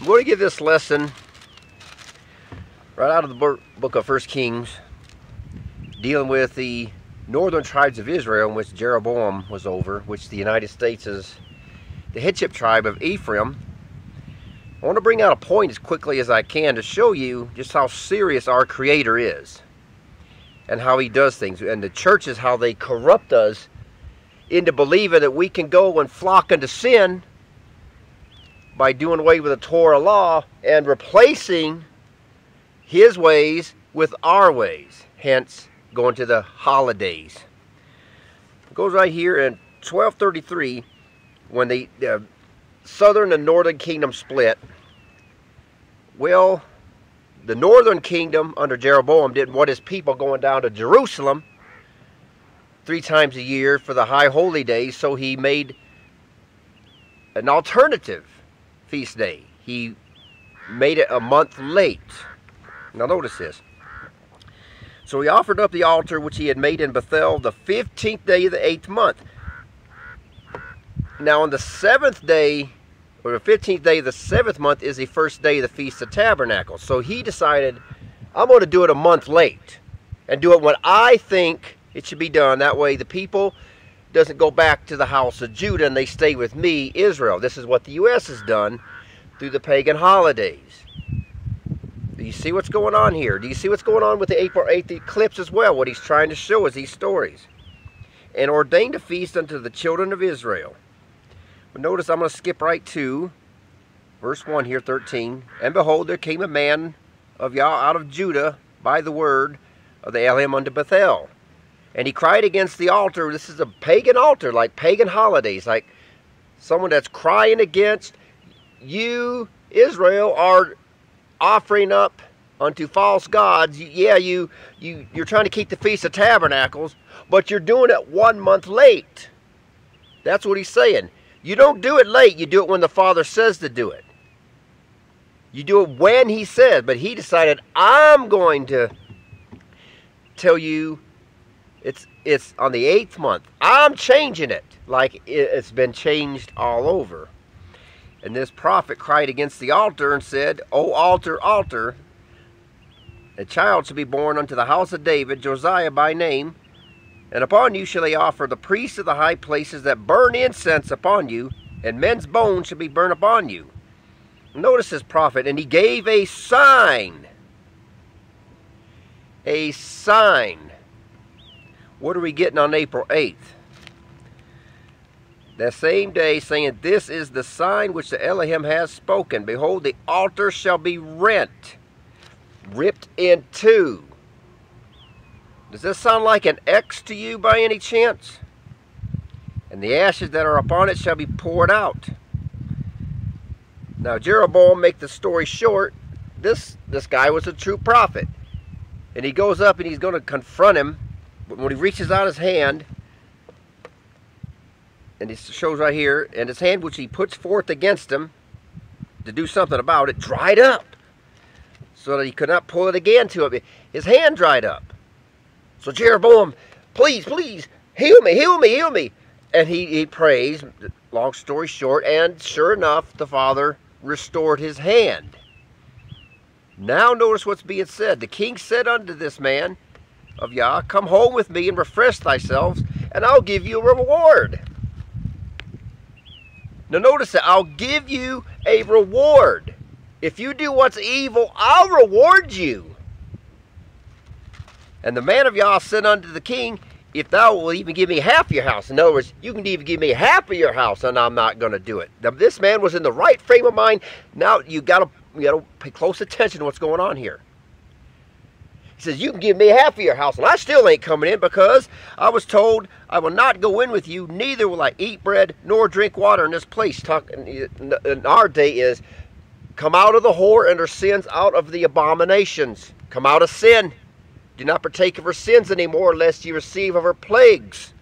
I'm going to give this lesson right out of the book of 1 Kings, dealing with the northern tribes of Israel, in which Jeroboam was over, which the United States is the headship tribe of Ephraim. I want to bring out a point as quickly as I can to show you just how serious our Creator is and how He does things. And the churches, how they corrupt us into believing that we can go and flock into sin by doing away with the Torah law and replacing His ways with our ways. Hence, going to the holidays. It goes right here in 1233, when the southern and northern kingdom split. Well, the northern kingdom under Jeroboam didn't want his people going down to Jerusalem 3 times a year for the high holy days, so he made an alternative feast day. He made it a month late. Now notice this. So he offered up the altar which he had made in Bethel the 15th day of the 8th month. Now on the 7th day, or the 15th day of the 7th month, is the first day of the Feast of Tabernacles. So he decided, I'm going to do it a month late and do it when I think it should be done. That way the people doesn't go back to the house of Judah and they stay with me, Israel. This is what the U.S. has done through the pagan holidays. Do you see what's going on here? Do you see what's going on with the April 8th eclipse as well? What he's trying to show is these stories. And ordained a feast unto the children of Israel. But notice I'm going to skip right to verse 1 here, 13. And behold, there came a man of Yah out of Judah by the word of the Elohim unto Bethel. And he cried against the altar. This is a pagan altar, like pagan holidays, like someone that's crying against you, Israel, are offering up unto false gods. Yeah, you're trying to keep the Feast of Tabernacles, but you're doing it 1 month late. That's what he's saying. You don't do it late. You do it when the Father says to do it. You do it when He says. But He decided, I'm going to tell you it's on the 8th month. I'm changing it like it's been changed all over. And this prophet cried against the altar and said, O altar, altar, a child shall be born unto the house of David, Josiah by name, and upon you shall they offer the priests of the high places that burn incense upon you, and men's bones shall be burned upon you. Notice this prophet, and he gave a sign. A sign. What are we getting on April 8th? That same day, saying, This is the sign which the Elohim has spoken. Behold, the altar shall be rent, ripped in two. Does this sound like an X to you by any chance? And the ashes that are upon it shall be poured out. Now Jeroboam, make the story short, this guy was a true prophet. And he goes up and he's going to confront him. But when he reaches out his hand, and it shows right here, and his hand which he puts forth against him to do something about it, dried up. So that he could not pull it again to him. His hand dried up. So Jeroboam, please, please, heal me, heal me, heal me. And he prays, long story short, and sure enough, the Father restored his hand. Now notice what's being said. The king said unto this man of Yah, Come home with me and refresh thyself, and I'll give you a reward. Now notice that I'll give you a reward. If you do what's evil, I'll reward you. And the man of Yah said unto the king, If thou will even give me half your house. In other words, you can even give me half of your house, and I'm not going to do it. Now, this man was in the right frame of mind. Now you got to pay close attention to what's going on here. He says, you can give me half of your house, and I still ain't coming in, because I was told I will not go in with you, neither will I eat bread nor drink water in this place. In our day is, come out of the whore and her sins, out of the abominations. Come out of sin. Do not partake of her sins anymore, lest ye receive of her plagues.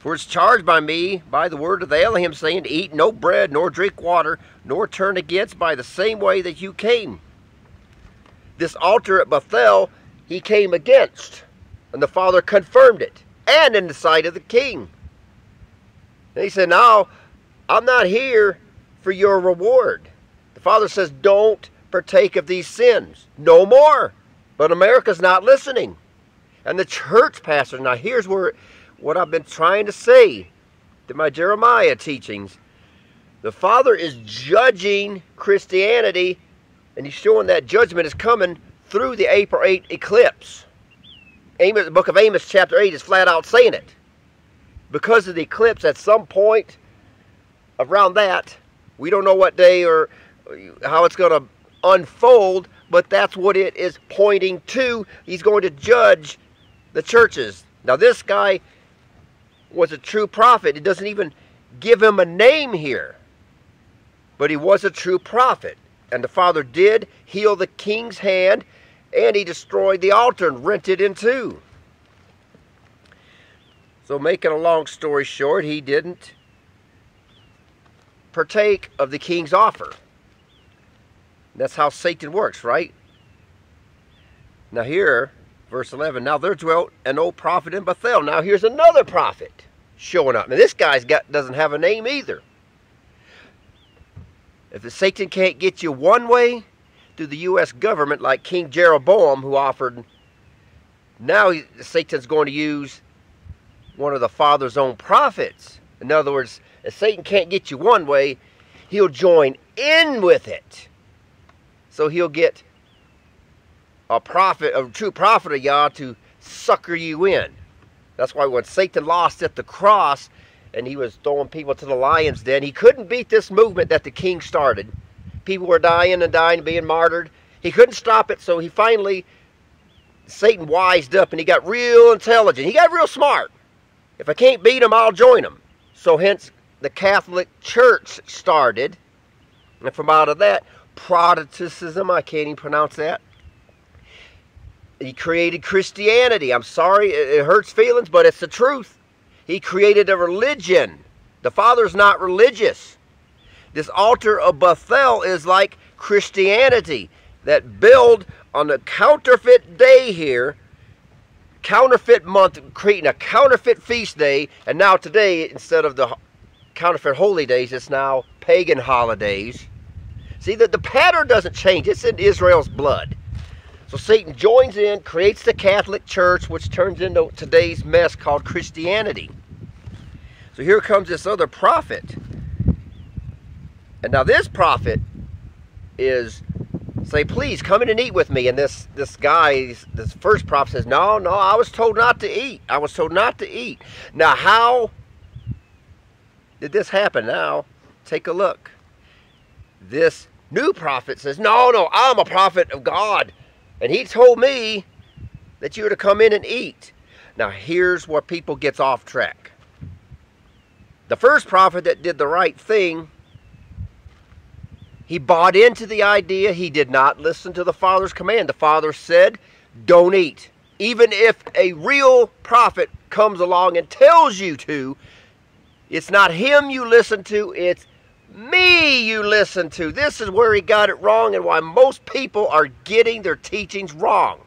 For it's charged by me, by the word of the Elohim, saying, to eat no bread, nor drink water, nor turn against by the same way that you came. This altar at Bethel, he came against. And the Father confirmed it. And in the sight of the king. And he said, now, I'm not here for your reward. The Father says, don't partake of these sins. No more. But America's not listening. And the church pastors, now here's what I've been trying to say to my Jeremiah teachings. The Father is judging Christianity, and he's showing that judgment is coming through the April 8 eclipse. The book of Amos chapter 8 is flat out saying it. Because of the eclipse, at some point around that, we don't know what day or how it's going to unfold, but that's what it is pointing to. He's going to judge the churches. Now this guy was a true prophet. It doesn't even give him a name here. But he was a true prophet. And the Father did heal the king's hand, and he destroyed the altar and rent it in two. So making a long story short, he didn't partake of the king's offer. That's how Satan works, right? Now here, verse 11, now there dwelt an old prophet in Bethel. Now here's another prophet showing up. Now this guy's doesn't have a name either. If Satan can't get you one way through the U.S. government, like King Jeroboam, who offered, now Satan's going to use one of the Father's own prophets. In other words, if Satan can't get you one way, he'll join in with it. So he'll get a true prophet of Yah to sucker you in. That's why when Satan lost at the cross and he was throwing people to the lion's den, he couldn't beat this movement that the king started. People were dying and dying, being martyred. He couldn't stop it, so Satan wised up and he got real intelligent. He got real smart. If I can't beat him, I'll join him. So hence the Catholic Church started. And from out of that, Protestantism, I can't even pronounce that. He created Christianity. I'm sorry, it hurts feelings, but it's the truth. He created a religion. The Father's not religious. This altar of Bethel is like Christianity that build on a counterfeit day here, counterfeit month, creating a counterfeit feast day, and now today, instead of the counterfeit holy days, it's now pagan holidays. See, that the pattern doesn't change. It's in Israel's blood. So Satan joins in, creates the Catholic Church, which turns into today's mess called Christianity. So here comes this other prophet. And now this prophet is say, please come in and eat with me. And this guy, this first prophet says, no, I was told not to eat. I was told not to eat. Now, how did this happen? Now, take a look. This new prophet says, no, I'm a prophet of God. And he told me that you were to come in and eat. Now, here's where people gets off track. The first prophet that did the right thing, he bought into the idea. He did not listen to the Father's command. The Father said, don't eat. Even if a real prophet comes along and tells you to, it's not him you listen to, it's me you listen to. This is where he got it wrong and why most people are getting their teachings wrong.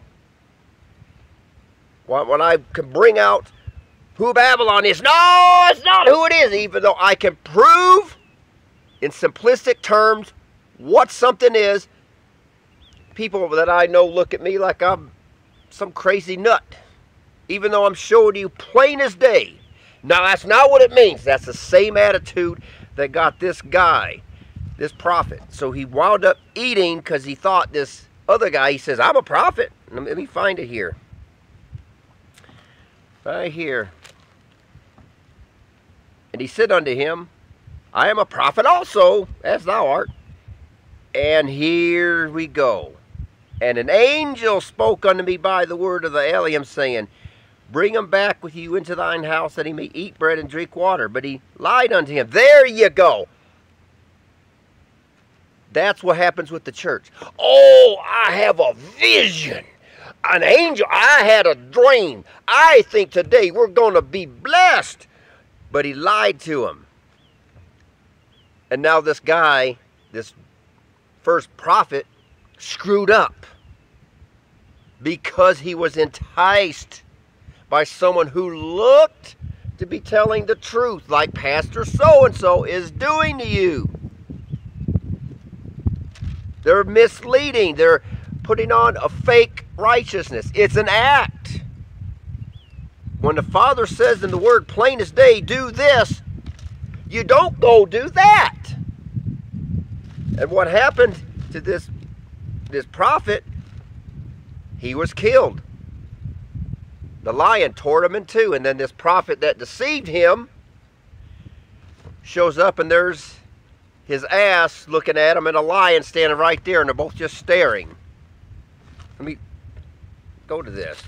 When I can bring out who Babylon is, no, it's not who it is, even though I can prove in simplistic terms what something is, people that I know look at me like I'm some crazy nut, even though I'm showing you plain as day. Now, that's not what it means. That's the same attitude that got this guy, this prophet. So he wound up eating because he thought this other guy, he says, I'm a prophet. Let me find it here. Right here. And he said unto him, I am a prophet also, as thou art. And here we go. And an angel spoke unto me by the word of the Eliam, saying, bring him back with you into thine house, that he may eat bread and drink water. But he lied unto him. There you go. That's what happens with the church. Oh, I have a vision. An angel. I had a dream. I think today we're going to be blessed. But he lied to him. And now this guy, this first prophet, screwed up because he was enticed by someone who looked to be telling the truth, like Pastor so-and-so is doing to you. They're misleading. They're putting on a fake righteousness. It's an act. When the Father says in the Word, plain as day, do this, you don't go do that. And what happened to this prophet? He was killed. The lion tore him in two. And then this prophet that deceived him shows up, and there's his ass looking at him and a lion standing right there, and they're both just staring. Let me go to this.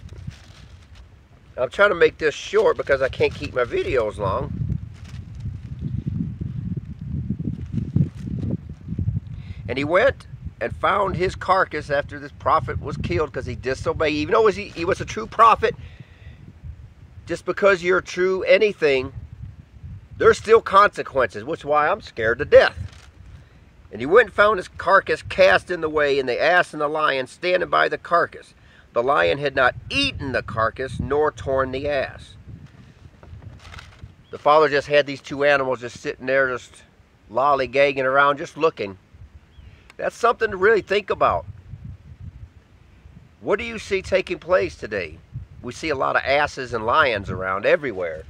I'm trying to make this short because I can't keep my videos long. And he went and found his carcass after this prophet was killed because he disobeyed. Even though he was a true prophet, just because you're true anything, there's still consequences, which is why I'm scared to death. And he went and found his carcass cast in the way, and the ass and the lion standing by the carcass. The lion had not eaten the carcass, nor torn the ass. The Father just had these two animals just sitting there, just lollygagging around, just looking. That's something to really think about. What do you see taking place today? We see a lot of asses and lions around everywhere.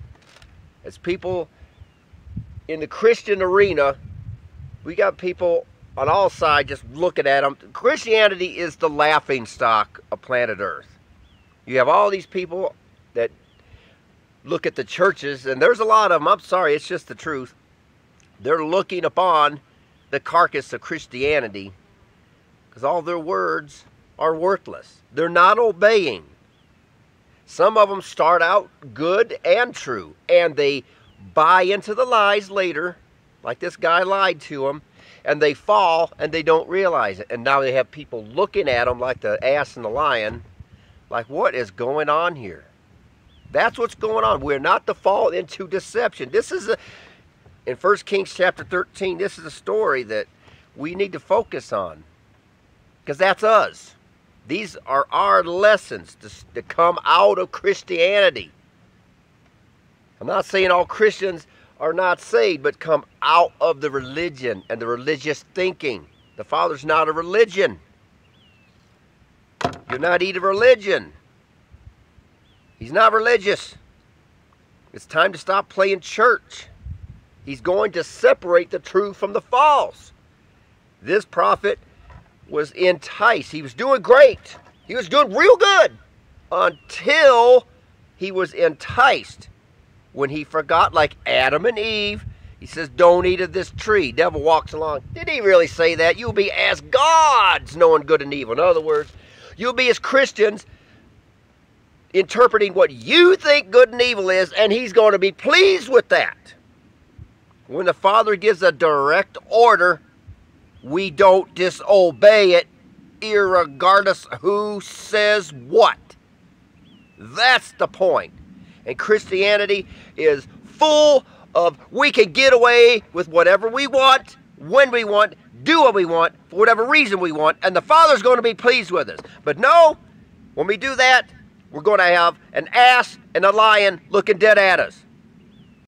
As people in the Christian arena, we got people on all sides just looking at them. Christianity is the laughing stock of planet Earth. You have all these people that look at the churches, and there's a lot of them. I'm sorry, it's just the truth. They're looking upon the carcass of Christianity because all their words are worthless. They're not obeying. Some of them start out good and true, and they buy into the lies later, like this guy lied to them, and they fall and they don't realize it. And now they have people looking at them like the ass and the lion, like, what is going on here? That's what's going on. We're not to fall into deception. This is in 1 Kings chapter 13, this is a story that we need to focus on, because that's us. These are our lessons to come out of Christianity. I'm not saying all Christians are not saved, but come out of the religion and the religious thinking. The Father's not a religion. You're not eating religion. He's not religious. It's time to stop playing church. He's going to separate the true from the false. This prophet was enticed. He was doing great. He was doing real good until he was enticed. When he forgot, like Adam and Eve, he says, don't eat of this tree. Devil walks along. Did he really say that? You'll be as gods, knowing good and evil. In other words, you'll be as Christians interpreting what you think good and evil is, and he's going to be pleased with that. When the Father gives a direct order, we don't disobey it, irregardless who says what. That's the point. And Christianity is full of, we can get away with whatever we want, when we want, do what we want, for whatever reason we want, and the Father's going to be pleased with us. But no, when we do that, we're going to have an ass and a lion looking dead at us.